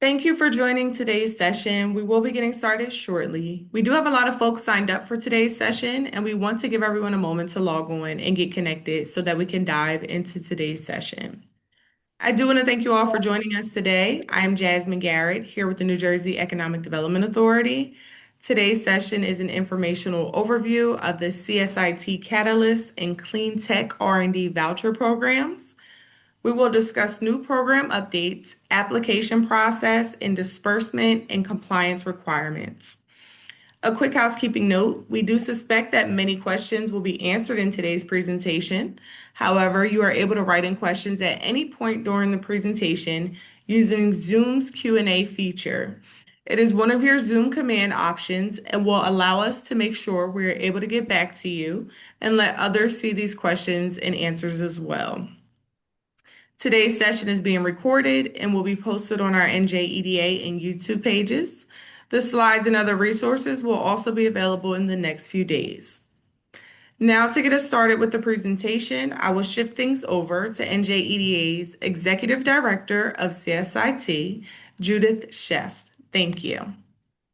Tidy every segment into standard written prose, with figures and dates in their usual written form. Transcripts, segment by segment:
Thank you for joining today's session. We will be getting started shortly. We do have a lot of folks signed up for today's session, and we want to give everyone a moment to log on and get connected so that we can dive into today's session. I do want to thank you all for joining us today. I am Jasmine Garrett here with the New Jersey Economic Development Authority. Today's session is an informational overview of the CSIT Catalyst and Clean Tech R&D voucher programs. We will discuss new program updates, application process, and disbursement and compliance requirements. A quick housekeeping note, we do suspect that many questions will be answered in today's presentation. However, you are able to write in questions at any point during the presentation using Zoom's Q&A feature. It is one of your Zoom command options and will allow us to make sure we are able to get back to you and let others see these questions and answers as well. Today's session is being recorded and will be posted on our NJEDA and YouTube pages. The slides and other resources will also be available in the next few days. Now, to get us started with the presentation, I will shift things over to NJEDA's Executive Director of CSIT, Judith Sheff. Thank you.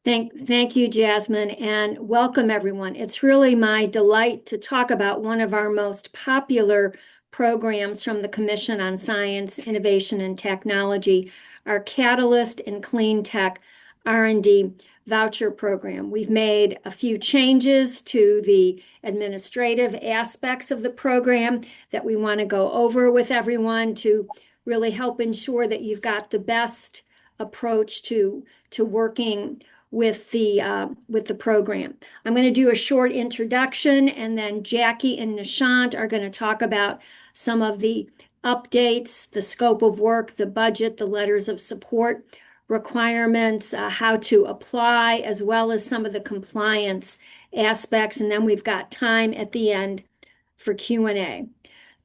Thank you, Jasmine, and welcome everyone. It's really my delight to talk about one of our most popular programs from the Commission on Science, Innovation, and Technology, our Catalyst and Clean Tech R&D voucher program. We've made a few changes to the administrative aspects of the program that we want to go over with everyone to really help ensure that you've got the best approach to working with the program. I'm going to do a short introduction, and then Jackie and Nishant are going to talk about some of the updates, the scope of work, the budget, the letters of support requirements, how to apply, as well as some of the compliance aspects. And then we've got time at the end for Q&A.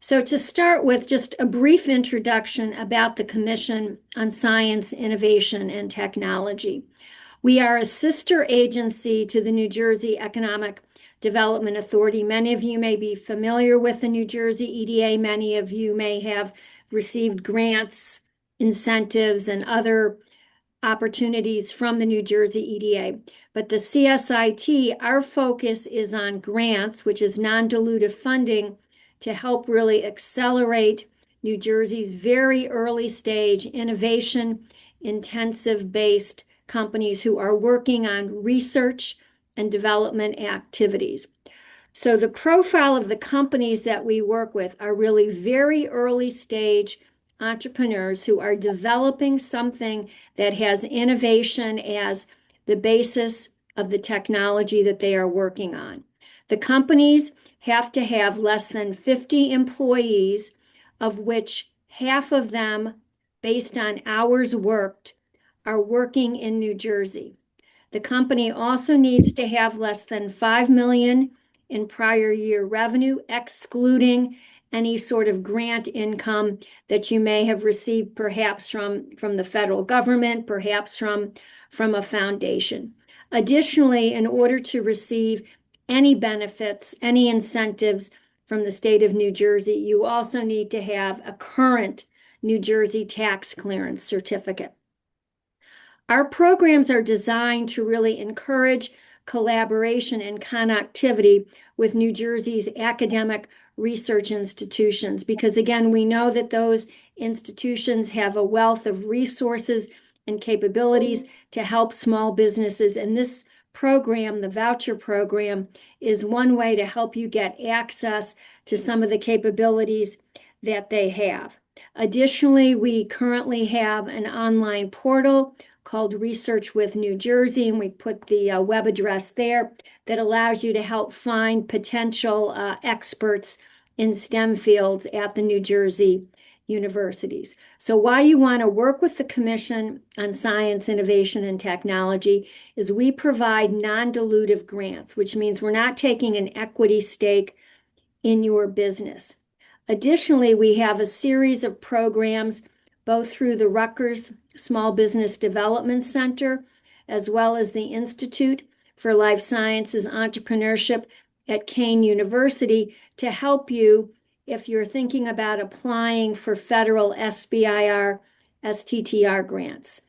So to start with, just a brief introduction about the Commission on Science, Innovation, and Technology. We are a sister agency to the New Jersey Economic Development Authority. Many of you may be familiar with the New Jersey EDA. Many of you may have received grants, incentives, and other opportunities from the New Jersey EDA. But the CSIT, our focus is on grants, which is non-dilutive funding, to help really accelerate New Jersey's very early stage innovation intensive based companies who are working on research and development activities. So the profile of the companies that we work with are really very early stage entrepreneurs who are developing something that has innovation as the basis of the technology that they are working on. The companies have to have less than 50 employees, of which half of them, based on hours worked, are working in New Jersey. The company also needs to have less than $5 million in prior year revenue, excluding any sort of grant income that you may have received, perhaps from the federal government, perhaps from a foundation. Additionally, in order to receive any benefits, any incentives from the state of New Jersey, you also need to have a current New Jersey tax clearance certificate. Our programs are designed to really encourage collaboration and connectivity with New Jersey's academic research institutions, because again, we know that those institutions have a wealth of resources and capabilities to help small businesses. And this program, the voucher program, is one way to help you get access to some of the capabilities that they have. Additionally, we currently have an online portal called Research with New Jersey, and we put the web address there that allows you to help find potential experts in STEM fields at the New Jersey universities. So why you want to work with the Commission on Science, Innovation, and Technology is we provide non-dilutive grants, which means we're not taking an equity stake in your business. Additionally, we have a series of programs both through the Rutgers Small Business Development Center, as well as the Institute for Life Sciences Entrepreneurship at Kane University, to help you if you're thinking about applying for federal SBIR, STTR grants.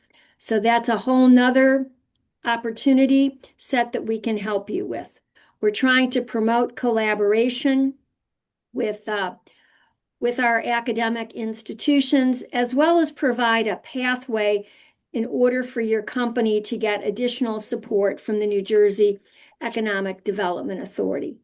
So that's a whole nother opportunity set that we can help you with. We're trying to promote collaboration with our academic institutions, as well as provide a pathway in order for your company to get additional support from the New Jersey Economic Development Authority.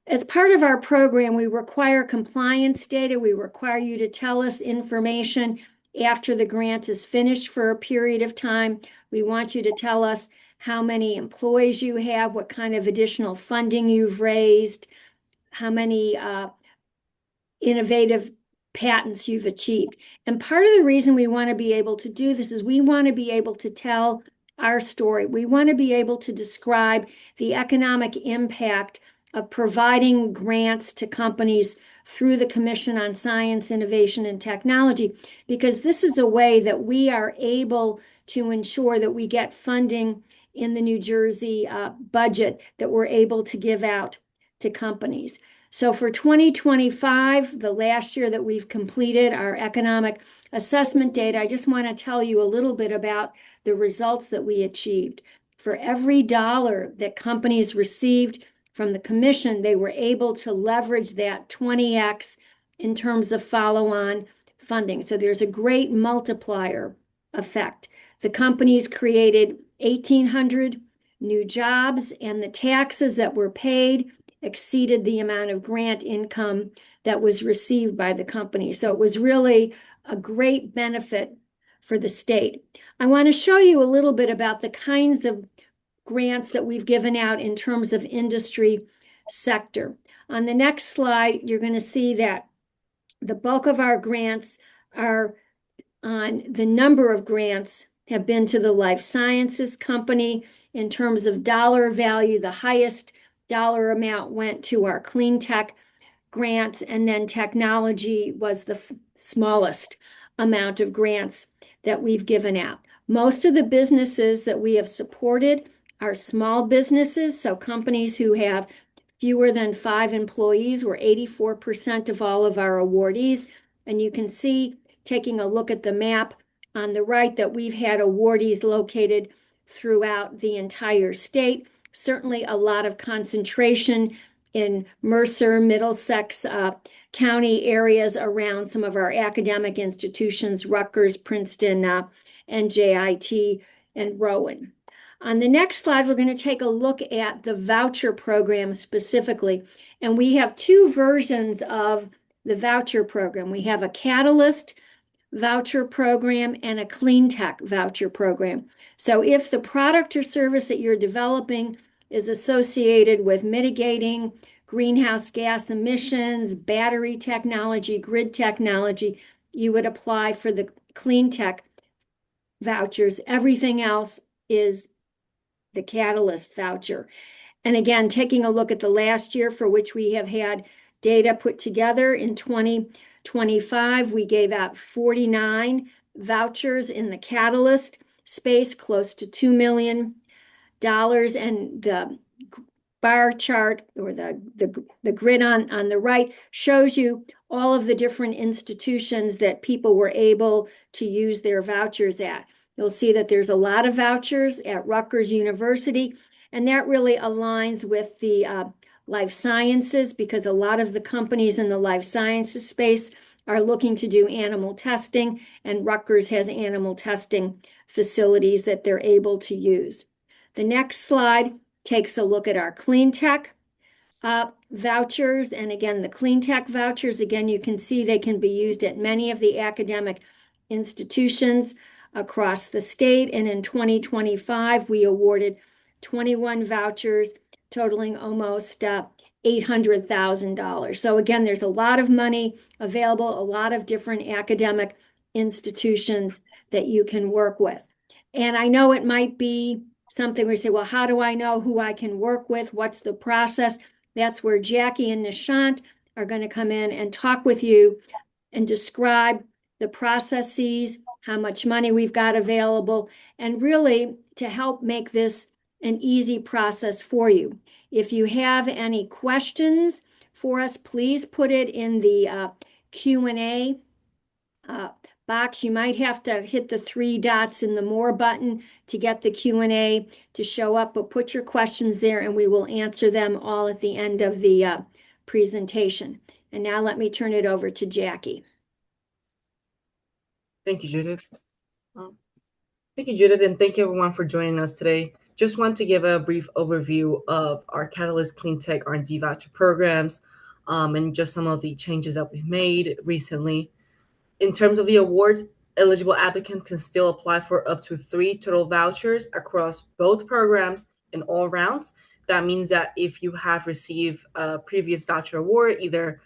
As part of our program, we require compliance data. We require you to tell us information after the grant is finished for a period of time. We want you to tell us how many employees you have, what kind of additional funding you've raised, how many innovative patents you've achieved. And part of the reason we want to be able to do this is we want to be able to tell our story. We want to be able to describe the economic impact of providing grants to companies through the Commission on Science, Innovation, and Technology, because this is a way that we are able to ensure that we get funding in the New Jersey budget that we're able to give out to companies. So for 2025, the last year that we've completed our economic assessment data, I just want to tell you a little bit about the results that we achieved. For every dollar that companies received from the commission, they were able to leverage that 20x in terms of follow-on funding. So there's a great multiplier effect. The companies created 1,800 new jobs, and the taxes that were paid exceeded the amount of grant income that was received by the company. So it was really a great benefit for the state. I want to show you a little bit about the kinds of grants that we've given out in terms of industry sector. On the next slide, you're going to see that the bulk of our grants are on the number of grants have been to the life sciences company. In terms of dollar value, the highest dollar amount went to our clean tech grants, and then technology was the smallest amount of grants that we've given out. Most of the businesses that we have supported are small businesses, so companies who have fewer than 5 employees were 84% of all of our awardees. And you can see, taking a look at the map on the right, that we've had awardees located throughout the entire state. Certainly a lot of concentration in Mercer, Middlesex County areas around some of our academic institutions, Rutgers, Princeton, NJIT, and Rowan. On the next slide, we're going to take a look at the voucher program specifically. And we have two versions of the voucher program. We have a Catalyst voucher program and a clean tech voucher program. So if the product or service that you're developing is associated with mitigating greenhouse gas emissions, battery technology, grid technology, you would apply for the clean tech vouchers. Everything else is the Catalyst voucher. And again, taking a look at the last year for which we have had data put together in 2025, we gave out 49 vouchers in the Catalyst space, close to $2 million. And the bar chart, or the grid on the right, shows you all of the different institutions that people were able to use their vouchers at. You'll see that there's a lot of vouchers at Rutgers University, and that really aligns with the life sciences, because a lot of the companies in the life sciences space are looking to do animal testing, and Rutgers has animal testing facilities that they're able to use. The next slide takes a look at our clean tech vouchers. And again, the clean tech vouchers, again, you can see they can be used at many of the academic institutions across the state. And in 2025, we awarded 21 vouchers totaling almost $800,000. So again, there's a lot of money available, a lot of different academic institutions that you can work with. And I know it might be something where you say, well, how do I know who I can work with? What's the process? That's where Jackie and Nishant are going to come in and talk with you and describe the processes, how much money we've got available, and really to help make this an easy process for you. If you have any questions for us, please put it in the Q&A box. You might have to hit the three dots in the More button to get the Q&A to show up, but put your questions there and we will answer them all at the end of the presentation. And now let me turn it over to Jackie. Thank you, Judith. Thank you, Judith, and thank you everyone for joining us today. Just want to give a brief overview of our Catalyst Clean Tech R&D voucher programs and just some of the changes that we've made recently. In terms of the awards, eligible applicants can still apply for up to 3 total vouchers across both programs in all rounds. That means that if you have received a previous voucher award, either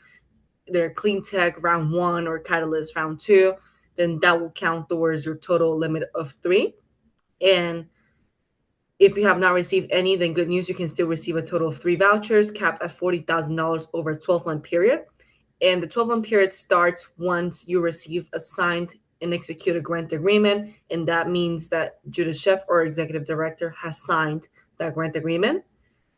their Clean Tech round 1 or Catalyst round 2, then that will count towards your total limit of 3. And if you have not received any, then good news, you can still receive a total of 3 vouchers capped at $40,000 over a 12-month period. And the 12-month period starts once you receive a signed and executed grant agreement. And that means that Judith Chef or executive director has signed that grant agreement.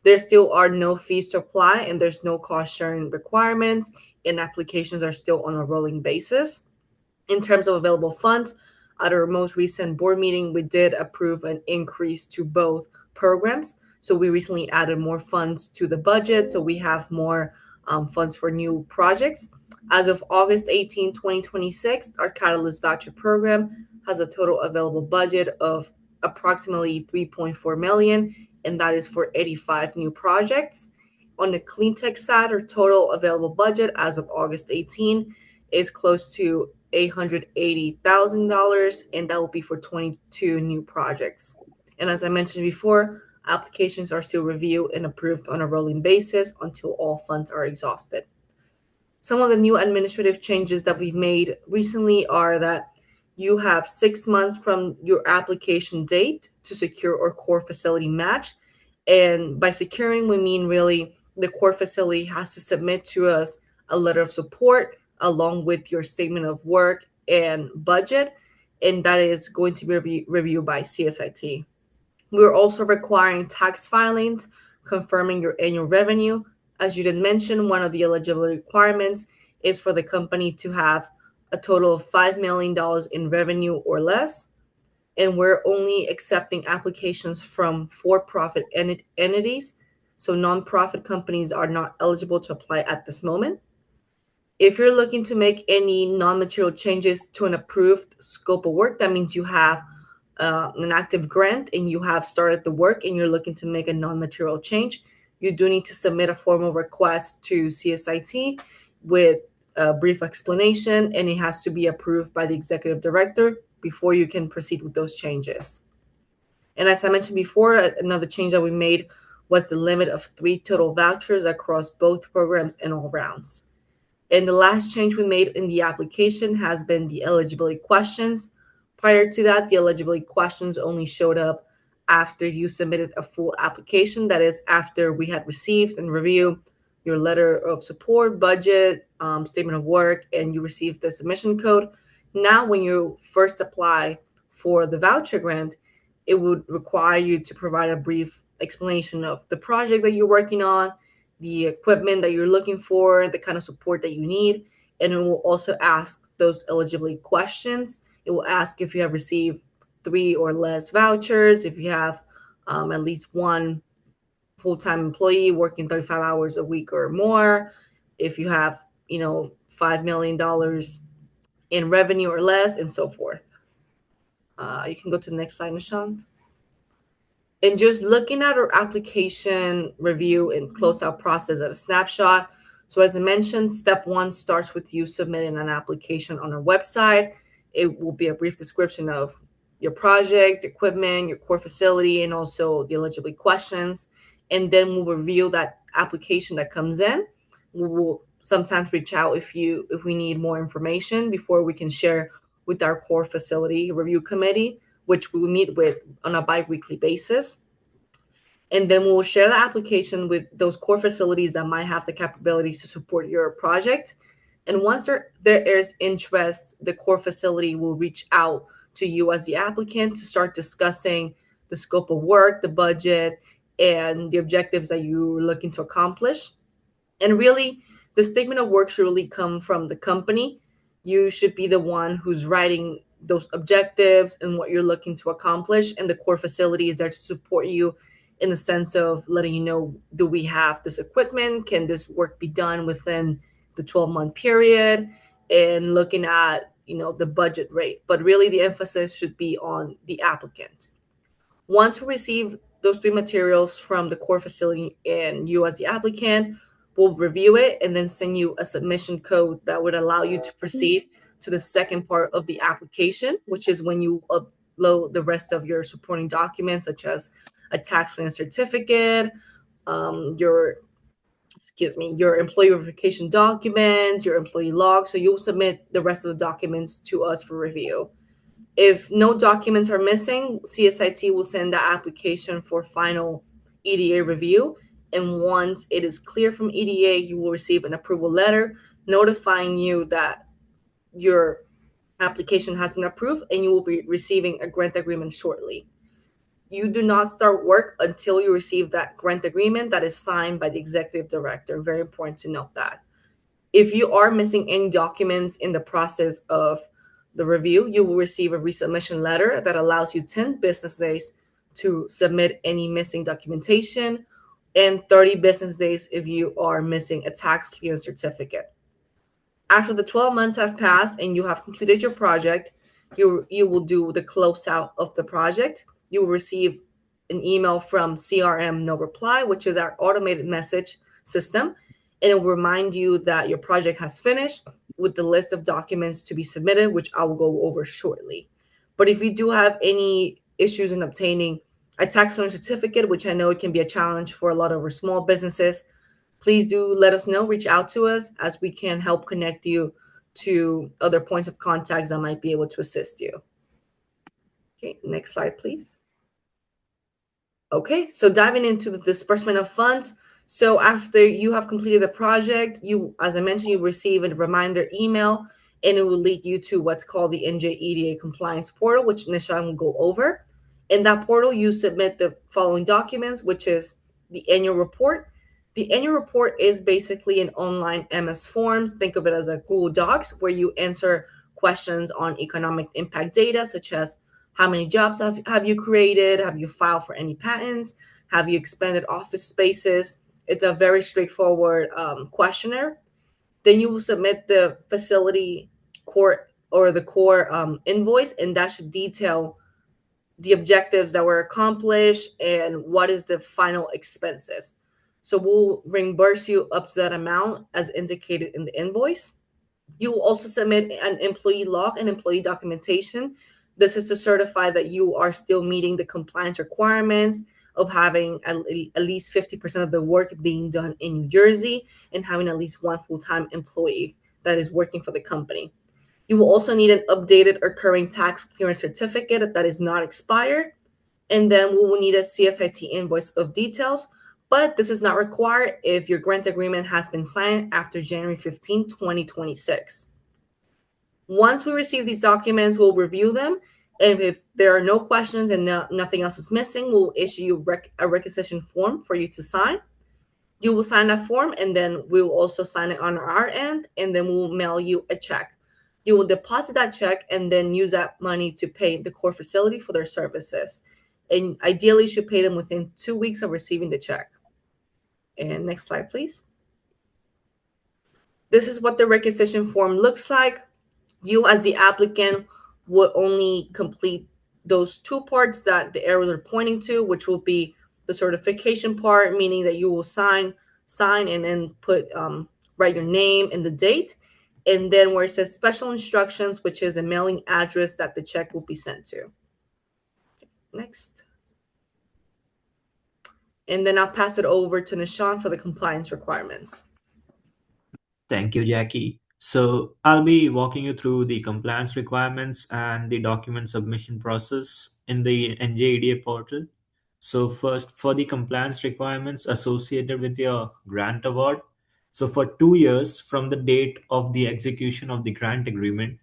There still are no fees to apply and there's no cost sharing requirements, and applications are still on a rolling basis. In terms of available funds, at our most recent board meeting, we did approve an increase to both programs. So we recently added more funds to the budget. So we have more funds for new projects. As of August 18, 2026, our Catalyst Voucher Program has a total available budget of approximately $3.4 million, and that is for 85 new projects. On the clean tech side, our total available budget as of August 18 is close to $880,000, and that will be for 22 new projects. And as I mentioned before, applications are still reviewed and approved on a rolling basis until all funds are exhausted. Some of the new administrative changes that we've made recently are that you have 6 months from your application date to secure our core facility match. And by securing, we mean really the core facility has to submit to us a letter of support along with your statement of work and budget, and that is going to be reviewed by CSIT. We're also requiring tax filings confirming your annual revenue. As you did mention, one of the eligibility requirements is for the company to have a total of $5 million in revenue or less, and we're only accepting applications from for-profit entities, so nonprofit companies are not eligible to apply at this moment. If you're looking to make any non-material changes to an approved scope of work, that means you have an active grant and you have started the work and you're looking to make a non-material change, you do need to submit a formal request to CSIT with a brief explanation, and it has to be approved by the executive director before you can proceed with those changes. And as I mentioned before, another change that we made was the limit of 3 total vouchers across both programs in all rounds. And the last change we made in the application has been the eligibility questions. Prior to that, the eligibility questions only showed up after you submitted a full application. That is, after we had received and reviewed your letter of support, budget, statement of work, and you received the submission code. Now, when you first apply for the voucher grant, it would require you to provide a brief explanation of the project that you're working on, the equipment that you're looking for, the kind of support that you need, and it will also ask those eligibility questions. It will ask if you have received 3 or less vouchers, if you have at least one full-time employee working 35 hours a week or more, if you have, $5 million in revenue or less, and so forth. You can go to the next slide, Nishant. And just looking at our application review and closeout process at a snapshot. So as I mentioned, step 1 starts with you submitting an application on our website. It will be a brief description of your project, equipment, your core facility, and also the eligibility questions. And then we'll review that application that comes in. We will sometimes reach out if we need more information before we can share with our core facility review committee, which we will meet with on a bi-weekly basis. And then we'll share the application with those core facilities that might have the capabilities to support your project. And once there is interest, the core facility will reach out to you as the applicant to start discussing the scope of work, the budget, and the objectives that you're looking to accomplish. And really, the statement of work should really come from the company. You should be the one who's writing those objectives and what you're looking to accomplish. And the core facility is there to support you in the sense of letting you know, do we have this equipment? Can this work be done within the 12-month period? And looking at, the budget rate. But really the emphasis should be on the applicant. Once we receive those three materials from the core facility and you as the applicant, we'll review it and then send you a submission code that would allow you to proceed to the second part of the application, which is when you upload the rest of your supporting documents, such as a tax lien certificate, your your employee verification documents, your employee log. So you'll submit the rest of the documents to us for review. If no documents are missing, CSIT will send the application for final EDA review. And once it is clear from EDA, you will receive an approval letter notifying you that your application has been approved and you will be receiving a grant agreement shortly. You do not start work until you receive that grant agreement that is signed by the executive director. Very important to note that. If you are missing any documents in the process of the review, you will receive a resubmission letter that allows you 10 business days to submit any missing documentation and 30 business days if you are missing a tax clearance certificate. After the 12 months have passed and you have completed your project, you will do the closeout of the project. You will receive an email from CRM No Reply, which is our automated message system, and it will remind you that your project has finished with the list of documents to be submitted, which I will go over shortly. But if you do have any issues in obtaining a tax lien certificate, which I know it can be a challenge for a lot of our small businesses, please do let us know, reach out to us as we can help connect you to other points of contacts that might be able to assist you. Okay, next slide, please. Okay, so diving into the disbursement of funds. So after you have completed the project, you, as I mentioned, you receive a reminder email and it will lead you to what's called the NJEDA compliance portal, which Nishan will go over. In that portal, you submit the following documents, which is the annual report. The annual report is basically an online MS Forms. Think of it as a Google Docs where you answer questions on economic impact data, such as how many jobs have you created? Have you filed for any patents? Have you expanded office spaces? It's a very straightforward questionnaire. Then you will submit the facility core or the core invoice, and that should detail the objectives that were accomplished and what is the final expenses. So we'll reimburse you up to that amount as indicated in the invoice. You will also submit an employee log and employee documentation. This is to certify that you are still meeting the compliance requirements of having at least 50% of the work being done in New Jersey and having at least one full-time employee that is working for the company. You will also need an updated recurring tax clearance certificate that is not expired. And then we will need a CSIT invoice of details, but this is not required if your grant agreement has been signed after January 15, 2026. Once we receive these documents, we'll review them. And if there are no questions and nothing else is missing, we'll issue you a requisition form for you to sign. You will sign that form and then we will also sign it on our end, and then we'll mail you a check. You will deposit that check and then use that money to pay the core facility for their services. And ideally, you should pay them within 2 weeks of receiving the check. And next slide, please. This is what the requisition form looks like. You as the applicant will only complete those two parts that the arrows are pointing to, which will be the certification part, meaning that you will sign and then write your name and the date. And then where it says special instructions, which is a mailing address that the check will be sent to. Next. And then I'll pass it over to Nishan for the compliance requirements. Thank you, Jackie. So I'll be walking you through the compliance requirements and the document submission process in the NJEDA portal. So first, for the compliance requirements associated with your grant award, so for 2 years from the date of the execution of the grant agreement,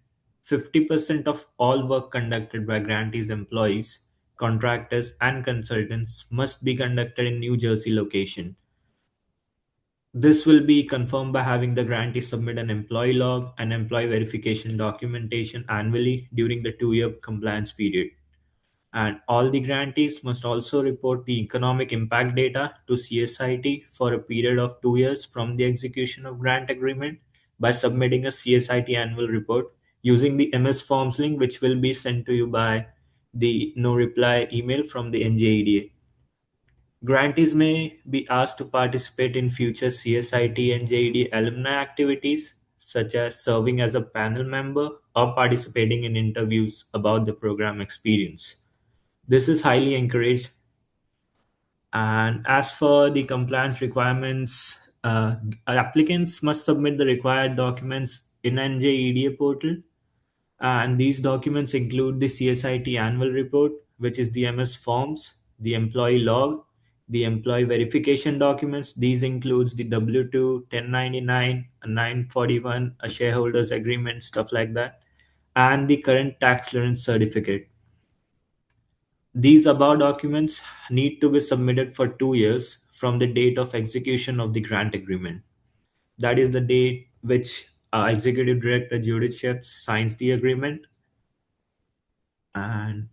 50% of all work conducted by grantees' employees, contractors, and consultants must be conducted in New Jersey location. This will be confirmed by having the grantee submit an employee log and employee verification documentation annually during the 2-year compliance period. And all the grantees must also report the economic impact data to CSIT for a period of 2 years from the execution of grant agreement by submitting a CSIT annual report using the MS Forms link, which will be sent to you by the no reply email from the NJEDA. Grantees may be asked to participate in future CSIT and JED alumni activities, such as serving as a panel member or participating in interviews about the program experience. This is highly encouraged. And as for the compliance requirements, applicants must submit the required documents in NJEDA portal. And these documents include the CSIT annual report, which is the MS forms, the employee log, the employee verification documents. These includes the W-2, 1099, a 941, a shareholders agreement, stuff like that, and the current tax clearance certificate. These above documents need to be submitted for 2 years from the date of execution of the grant agreement. That is the date which Executive Director Judith Shep signs the agreement. And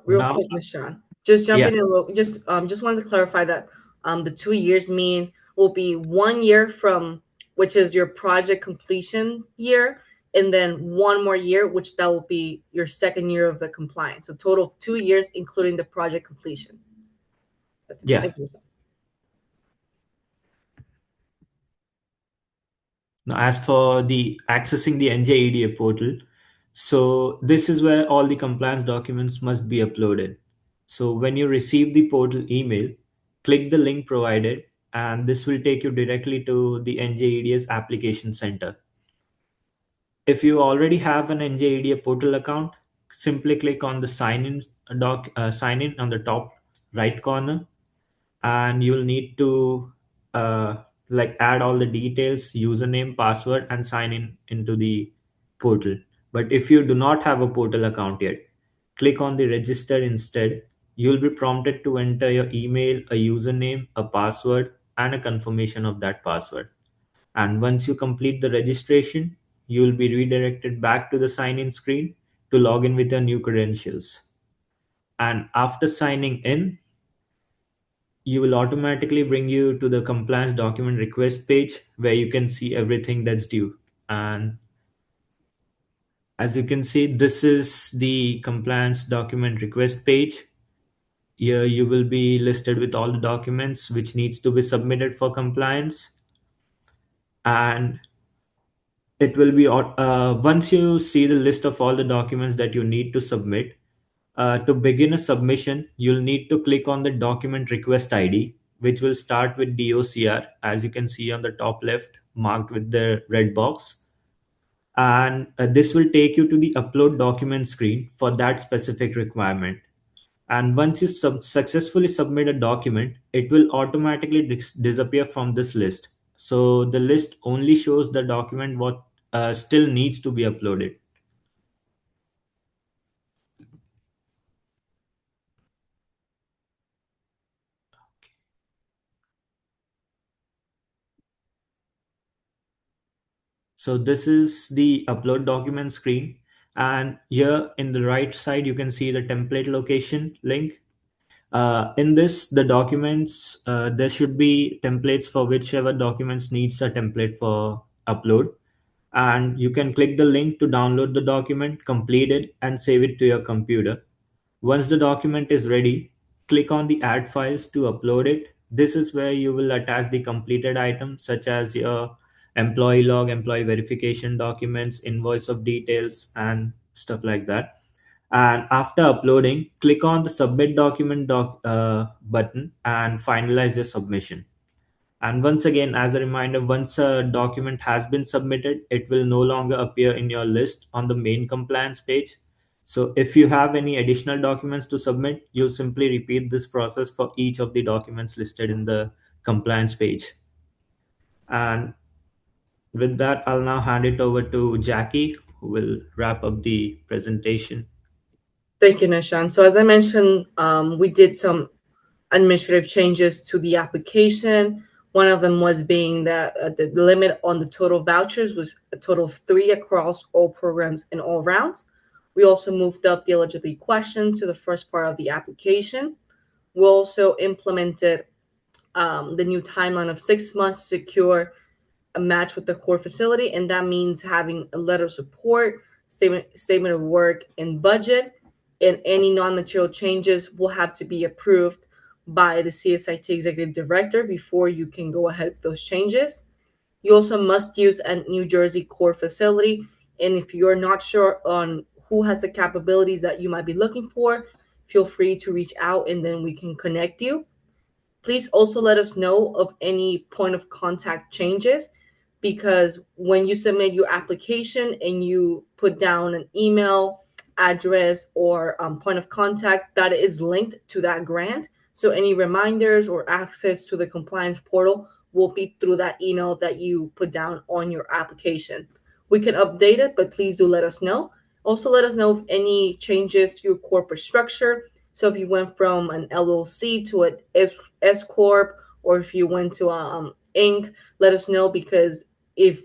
Real now, quick, Miss Shawn, just yeah, jumping in. Just wanted to clarify that the 2 years mean will be 1 year from which is your project completion year, and then one more year, which that will be your second year of the compliance. So total of 2 years, including the project completion. That's it. yeah. Thank you. Now, as for the accessing the NJEDA portal, so this is where all the compliance documents must be uploaded. So when you receive the portal email, click the link provided, and this will take you directly to the NJEDA's application center. If you already have an NJEDA portal account, simply click on the sign in on the top right corner, and you'll need to uh, like add all the details, username, password, and sign in into the portal. But if you do not have a portal account yet, click on the register instead. You'll be prompted to enter your email, a username, a password, and a confirmation of that password. And once you complete the registration, you'll be redirected back to the sign in screen to log in with your new credentials. And after signing in, you will automatically bring you to the compliance document request page where you can see everything that's due. And as you can see, this is the compliance document request page. Here you will be listed with all the documents which needs to be submitted for compliance. And it will be once you see the list of all the documents that you need to submit, to begin a submission, you'll need to click on the document request ID, which will start with DOCR, as you can see on the top left, marked with the red box. And this will take you to the upload document screen for that specific requirement. And once you successfully submit a document, it will automatically disappear from this list. So the list only shows the document what still needs to be uploaded. So this is the upload document screen. And here in the right side, you can see the template location link. In this, the documents, there should be templates for whichever documents needs a template for upload. And you can click the link to download the document, complete it, and save it to your computer. Once the document is ready, click on the add files to upload it. This is where you will attach the completed items such as your employee log, employee verification documents, invoice of details, and stuff like that. And after uploading, click on the submit document button and finalize your submission. And once again, as a reminder, once a document has been submitted, it will no longer appear in your list on the main compliance page. So if you have any additional documents to submit, you'll simply repeat this process for each of the documents listed in the compliance page. And with that, I'll now hand it over to Jackie, who will wrap up the presentation. Thank you, Nishan. So as I mentioned, we did some administrative changes to the application. One of them was being that the limit on the total vouchers was a total of 3 across all programs and all rounds. We also moved up the eligibility questions to the first part of the application. We also implemented the new timeline of 6 months to secure a match with the core facility, and that means having a letter of support, statement of work, and budget, and any non-material changes will have to be approved by the CSIT executive director before you can go ahead with those changes. You also must use a New Jersey core facility, and if you're not sure on who has the capabilities that you might be looking for, feel free to reach out and then we can connect you. Please also let us know of any point of contact changes, because when you submit your application and you put down an email address or point of contact that is linked to that grant, so any reminders or access to the compliance portal will be through that email that you put down on your application. We can update it, but please do let us know. Also, let us know of any changes to your corporate structure. So if you went from an LLC to an S corp, or if you went to Inc., let us know, because if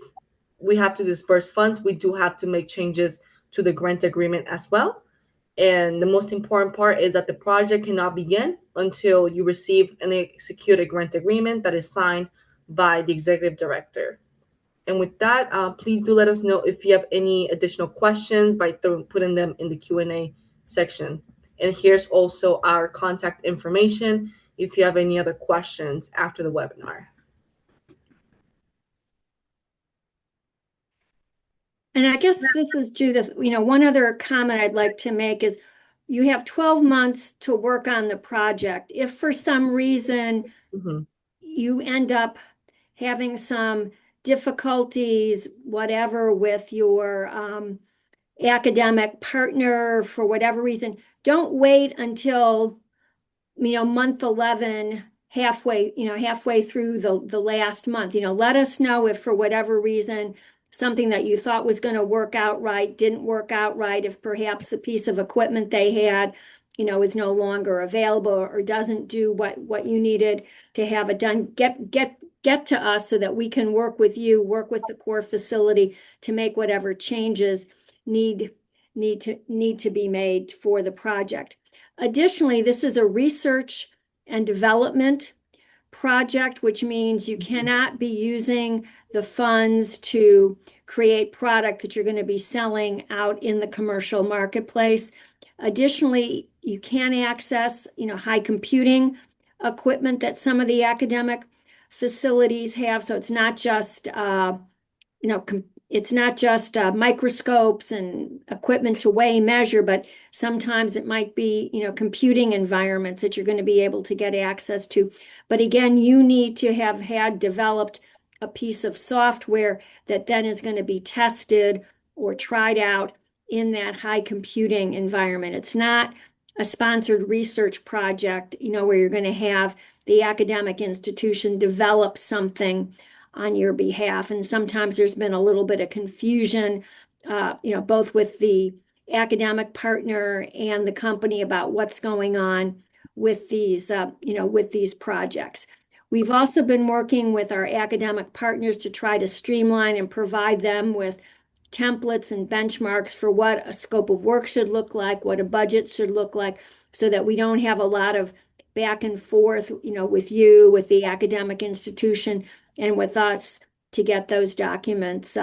we have to disperse funds, we do have to make changes to the grant agreement as well. And the most important part is that the project cannot begin until you receive and execute a grant agreement that is signed by the executive director. And with that, please do let us know if you have any additional questions by putting them in the Q&A section. And here's also our contact information if you have any other questions after the webinar. And I guess this is Judith. One other comment I'd like to make is you have 12 months to work on the project. If for some reason you end up having some difficulties, whatever, with your academic partner for whatever reason, don't wait until month 11, halfway through the last month. Let us know if for whatever reason something that you thought was going to work out right didn't work out right, if perhaps a piece of equipment they had is no longer available or doesn't do what you needed to have it done. Get to us so that we can work with you, work with the core facility to make whatever changes need to be made for the project. Additionally, this is a research and development project, which means you cannot be using the funds to create product that you're going to be selling out in the commercial marketplace. Additionally, you can access, high computing equipment that some of the academic facilities have. So it's not just, microscopes and equipment to weigh, measure, but sometimes it might be, computing environments that you're going to be able to get access to. But again, you need to have had developed a piece of software that then is going to be tested or tried out in that high computing environment. It's not a sponsored research project, where you're going to have the academic institution develop something on your behalf. And sometimes there's been a little bit of confusion, both with the academic partner and the company about what's going on with these, with these projects. We've also been working with our academic partners to try to streamline and provide them with templates and benchmarks for what a scope of work should look like, what a budget should look like, so that we don't have a lot of back and forth, with you, with the academic institution, and with us to get those documents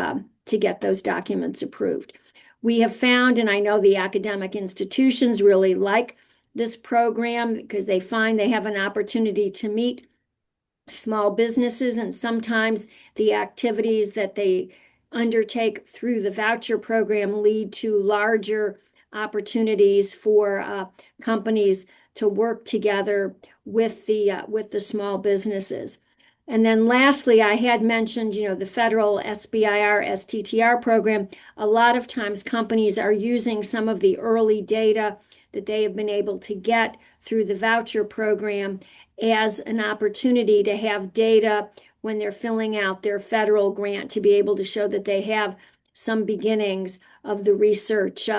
approved. We have found, and I know the academic institutions really like this program because they find they have an opportunity to meet small businesses, and sometimes the activities that they undertake through the voucher program lead to larger opportunities for companies to work together with the small businesses. And then lastly, I had mentioned, the federal SBIR, STTR program. A lot of times companies are using some of the early data that they have been able to get through the voucher program as an opportunity to have data when they're filling out their federal grant, to be able to show that they have some beginnings of the research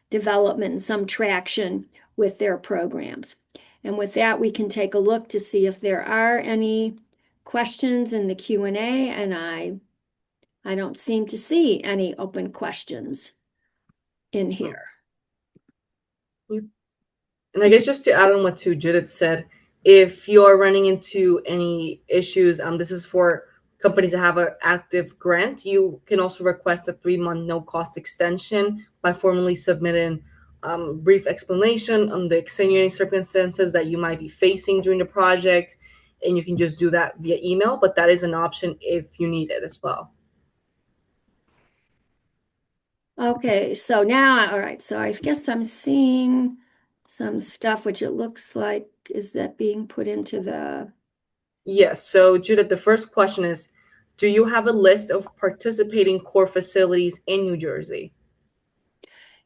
development and some traction with their programs. And with that, we can take a look to see if there are any questions in the Q&A, and I don't seem to see any open questions in here. And I guess just to add on what Judith said, if you're running into any issues, this is for companies that have an active grant, you can also request a 3-month no-cost extension by formally submitting brief explanation on the extenuating circumstances that you might be facing during the project, and you can just do that via email, but that is an option if you need it as well. Okay, so now, all right, so I guess I'm seeing some stuff which it looks like, is that being put into the... Yes, so Judith, the first question is, do you have a list of participating core facilities in New Jersey?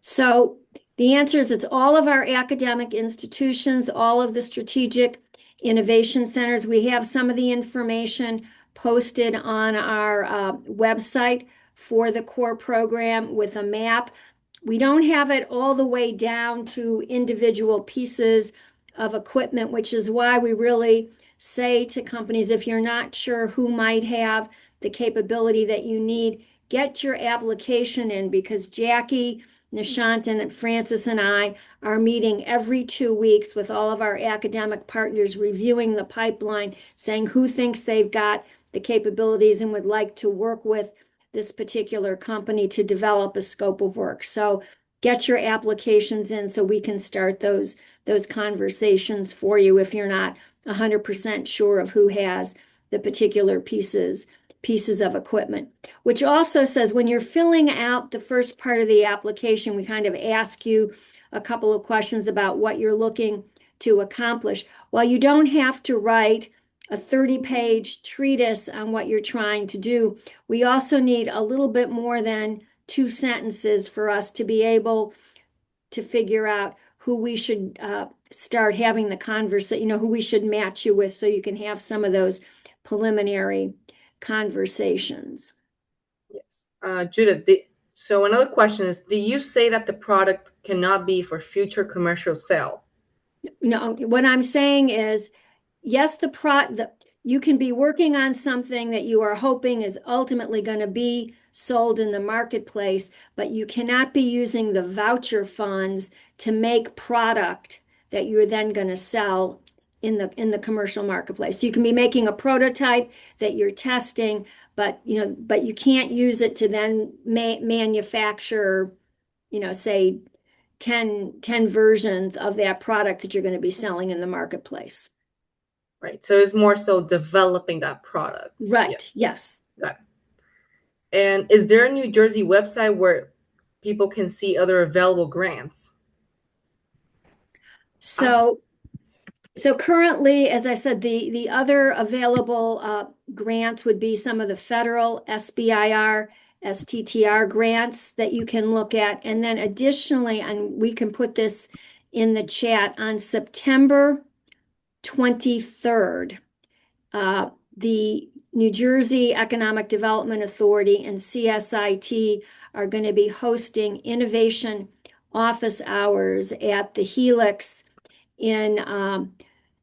So the answer is it's all of our academic institutions, all of the strategic innovation centers. We have some of the information posted on our website for the core program with a map. We don't have it all the way down to individual pieces of equipment, which is why we really say to companies, if you're not sure who might have the capability that you need, get your application in, because Jackie, Nishant, and Francis and I are meeting every 2 weeks with all of our academic partners, reviewing the pipeline, saying who thinks they've got the capabilities and would like to work with this particular company to develop a scope of work. So get your applications in so we can start those conversations for you if you're not 100% sure of who has the particular pieces of equipment. Which also says when you're filling out the first part of the application, we kind of ask you a couple of questions about what you're looking to accomplish. While you don't have to write a 30-page treatise on what you're trying to do, we also need a little bit more than 2 sentences for us to be able to figure out who we should start having the conversation, who we should match you with, so you can have some of those preliminary conversations. Yes. Judith, so another question is, do you say that the product cannot be for future commercial sale? No, what I'm saying is, yes, you can be working on something that you are hoping is ultimately going to be sold in the marketplace, but you cannot be using the voucher funds to make product that you're then going to sell in the commercial marketplace. You can be making a prototype that you're testing, but you can't use it to then manufacture, say 10 versions of that product that you're going to be selling in the marketplace. Right. So it's more so developing that product. Right. Yes. Got it. And is there a New Jersey website where people can see other available grants? So currently, as I said, the other available grants would be some of the federal SBIR, STTR grants that you can look at. And then additionally, and we can put this in the chat, on September 23rd, the New Jersey Economic Development Authority and CSIT are going to be hosting innovation office hours at the Helix in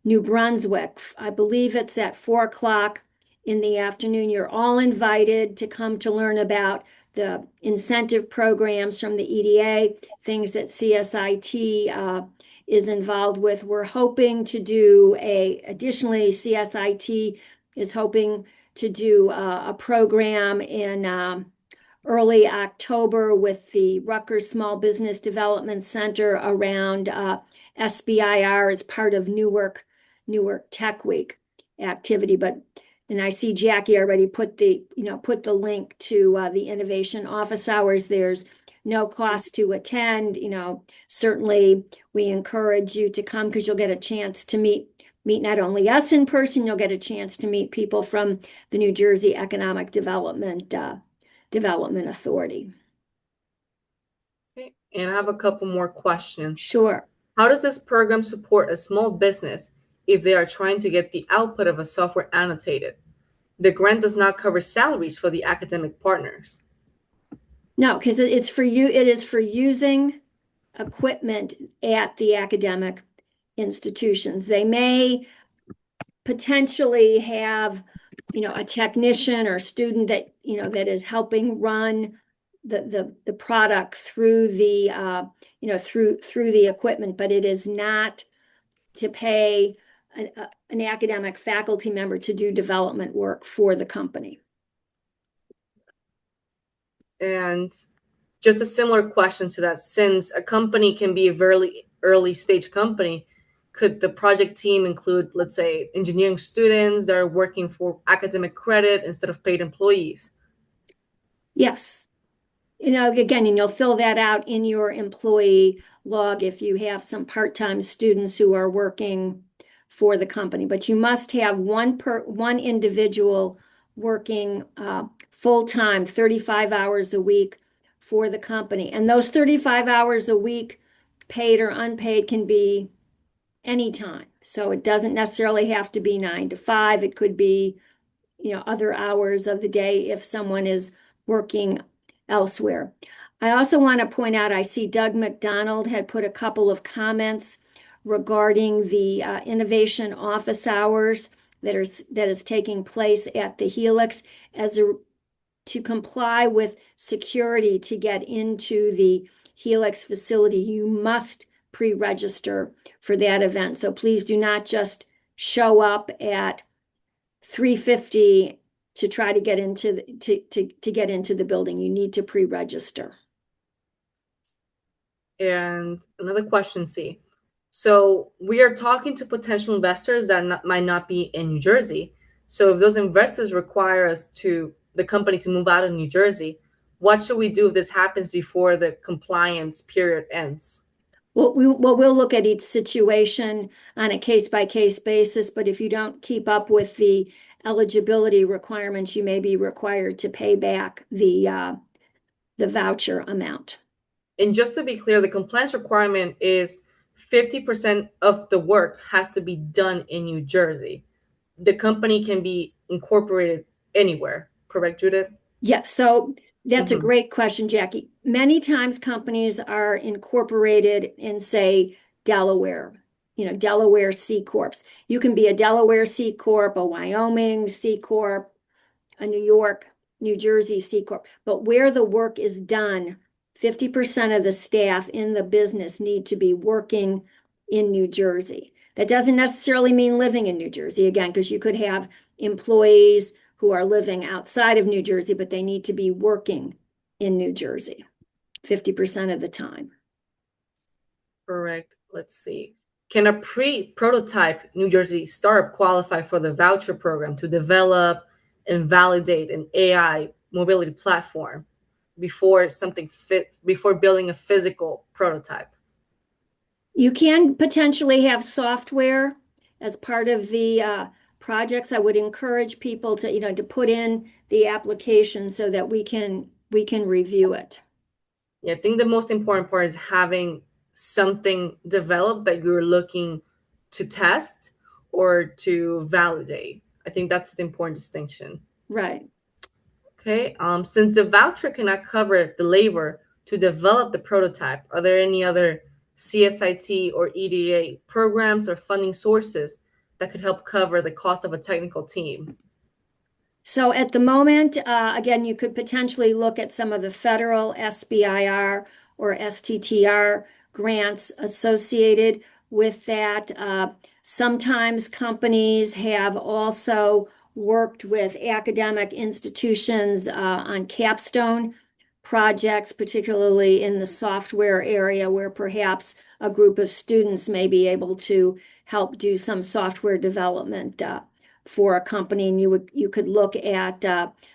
New Brunswick. I believe it's at 4:00 in the afternoon. You're all invited to come to learn about the incentive programs from the EDA, things that CSIT is involved with. We're hoping to do additionally, CSIT is hoping to do a program in early October with the Rutgers Small Business Development Center around SBIR as part of Newark Tech Week activity. And I see Jackie already put the link to the innovation office hours. There's no cost to attend. Certainly we encourage you to come because you'll get a chance to meet not only us in person, you'll get a chance to meet people from the New Jersey Economic Development Authority. Okay. And I have a couple more questions. Sure. How does this program support a small business if they are trying to get the output of a software annotated? The grant does not cover salaries for the academic partners. No, because it's for you. It is for using equipment at the academic institutions. They may potentially have a technician or student that, that is helping run the product through the, through the equipment, but it is not to pay an academic faculty member to do development work for the company. And just a similar question to that, since a company can be a very early stage company, could the project team include, let's say, engineering students that are working for academic credit instead of paid employees? Yes. Again, and you'll fill that out in your employee log if you have some part-time students who are working for the company. But you must have one individual working full-time, 35 hours a week for the company. And those 35 hours a week, paid or unpaid, can be anytime. So it doesn't necessarily have to be 9 to 5. It could be, other hours of the day if someone is working elsewhere. I also want to point out, I see Doug McDonald had put a couple of comments regarding the innovation office hours that is taking place at the Helix to comply with security to get into the Helix facility. You must pre-register for that event. So please do not just show up at 3:50 to try to get into the building. You need to pre-register. And another question, C. So we are talking to potential investors that might not be in New Jersey. So if those investors require the company to move out of New Jersey, what should we do if this happens before the compliance period ends? Well, we'll look at each situation on a case-by-case basis, but if you don't keep up with the eligibility requirements, you may be required to pay back the voucher amount. And just to be clear, the compliance requirement is 50% of the work has to be done in New Jersey. The company can be incorporated anywhere, correct, Judith? Yes, so that's a great question, Jackie. Many times companies are incorporated in, say, Delaware, Delaware C Corps. You can be a Delaware C Corp, a Wyoming C Corp, a New York, New Jersey C Corp. But where the work is done, 50% of the staff in the business need to be working in New Jersey. That doesn't necessarily mean living in New Jersey, again, because you could have employees who are living outside of New Jersey, but they need to be working in New Jersey 50% of the time. Correct. Let's see. Can a pre-prototype New Jersey startup qualify for the voucher program to develop and validate an AI mobility platform before building a physical prototype? You can potentially have software as part of the projects. I would encourage people to, to put in the application so that we can review it. Yeah, I think the most important part is having something developed that you're looking to test or to validate. I think that's the important distinction. Right. Okay. Since the voucher cannot cover the labor to develop the prototype, are there any other CSIT or EDA programs or funding sources that could help cover the cost of a technical team? So at the moment, again, you could potentially look at some of the federal SBIR or STTR grants associated with that. Sometimes companies have also worked with academic institutions on capstone projects, particularly in the software area, where perhaps a group of students may be able to help do some software development for a company, and you could look at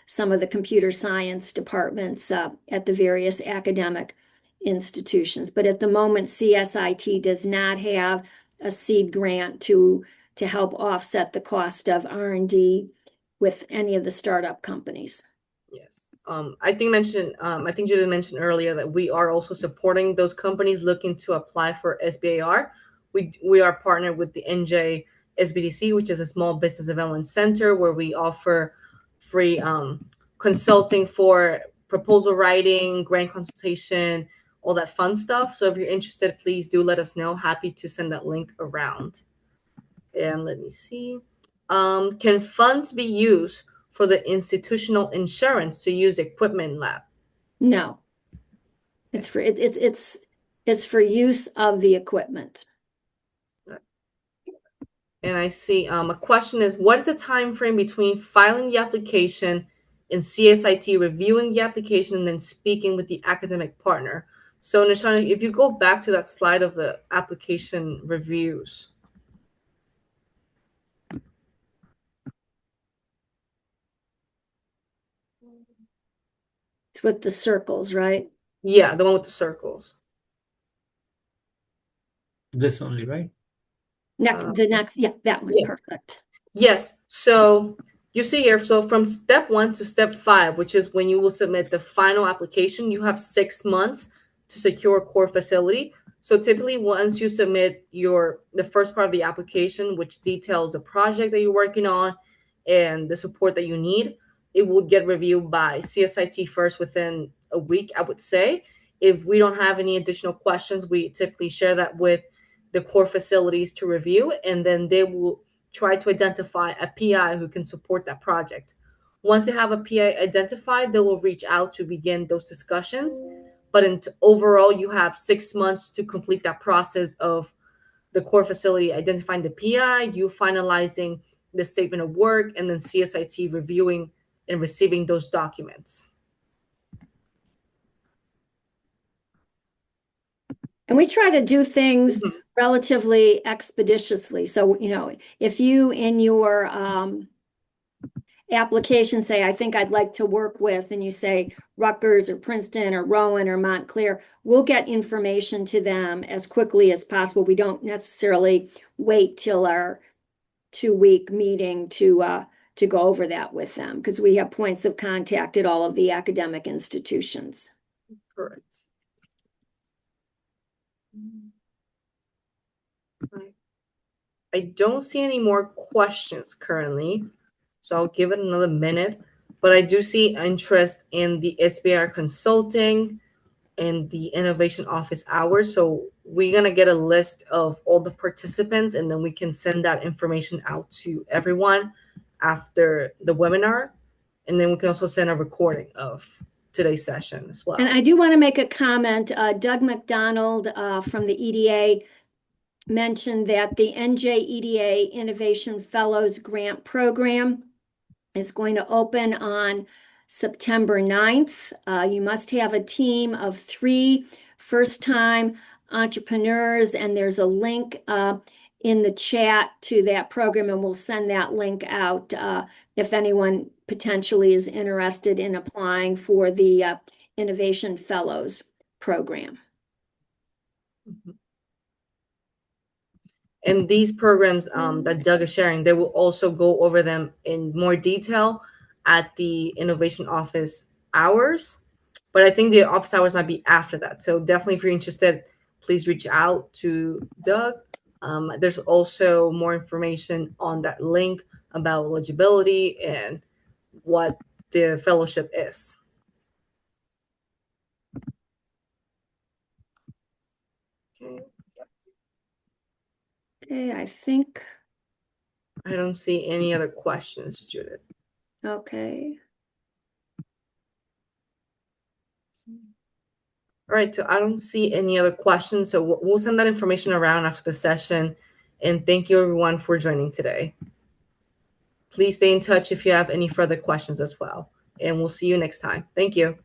some of the computer science departments at the various academic institutions. But at the moment, CSIT does not have a seed grant to help offset the cost of R&D with any of the startup companies. Yes. I think Judith mentioned earlier that we are also supporting those companies looking to apply for SBIR. We are partnered with the NJEDA, which is a small business development center where we offer free consulting for proposal writing, grant consultation, all that fun stuff. So if you're interested, please do let us know. Happy to send that link around. And let me see. Can funds be used for the institutional insurance to use equipment lab? No. It's for use of the equipment. And I see a question is, what is the time frame between filing the application and CSIT reviewing the application and then speaking with the academic partner? So Nishana, if you go back to that slide of the application reviews. It's with the circles, right? Yeah, the one with the circles. This only, right? Yeah, that one, yeah. perfect. Yes. So you see here, so from step 1 to step 5, which is when you will submit the final application, you have 6 months to secure a core facility. So typically once you submit the first part of the application, which details the project that you're working on and the support that you need, it will get reviewed by CSIT first within a week, I would say. If we don't have any additional questions, we typically share that with the core facilities to review, and then they will try to identify a PI who can support that project. Once they have a PI identified, they will reach out to begin those discussions. But overall, you have 6 months to complete that process of the core facility identifying the PI, you finalizing the statement of work, and then CSIT reviewing and receiving those documents. And we try to do things relatively expeditiously. So, if you in your application say, I think I'd like to work with, and you say Rutgers or Princeton or Rowan or Montclair, we'll get information to them as quickly as possible. We don't necessarily wait till our 2-week meeting to go over that with them, because we have points of contact at all of the academic institutions. Correct. I don't see any more questions currently, so I'll give it another minute. But I do see interest in the SBIR consulting and the innovation office hours. So we're going to get a list of all the participants, and then we can send that information out to everyone after the webinar. And then we can also send a recording of today's session as well. And I do want to make a comment. Doug McDonald from the EDA mentioned that the NJEDA Innovation Fellows Grant Program is going to open on September 9th. You must have a team of 3 first-time entrepreneurs, and there's a link in the chat to that program, and we'll send that link out if anyone potentially is interested in applying for the Innovation Fellows program. And these programs that Doug is sharing, they will also go over them in more detail at the innovation office hours. But I think the office hours might be after that. So definitely, if you're interested, please reach out to Doug. There's also more information on that link about eligibility and what the fellowship is. Okay. Okay, I think. I don't see any other questions, Judith. Okay. All right, so I don't see any other questions. So we'll send that information around after the session. And thank you, everyone, for joining today. Please stay in touch if you have any further questions as well. And we'll see you next time. Thank you.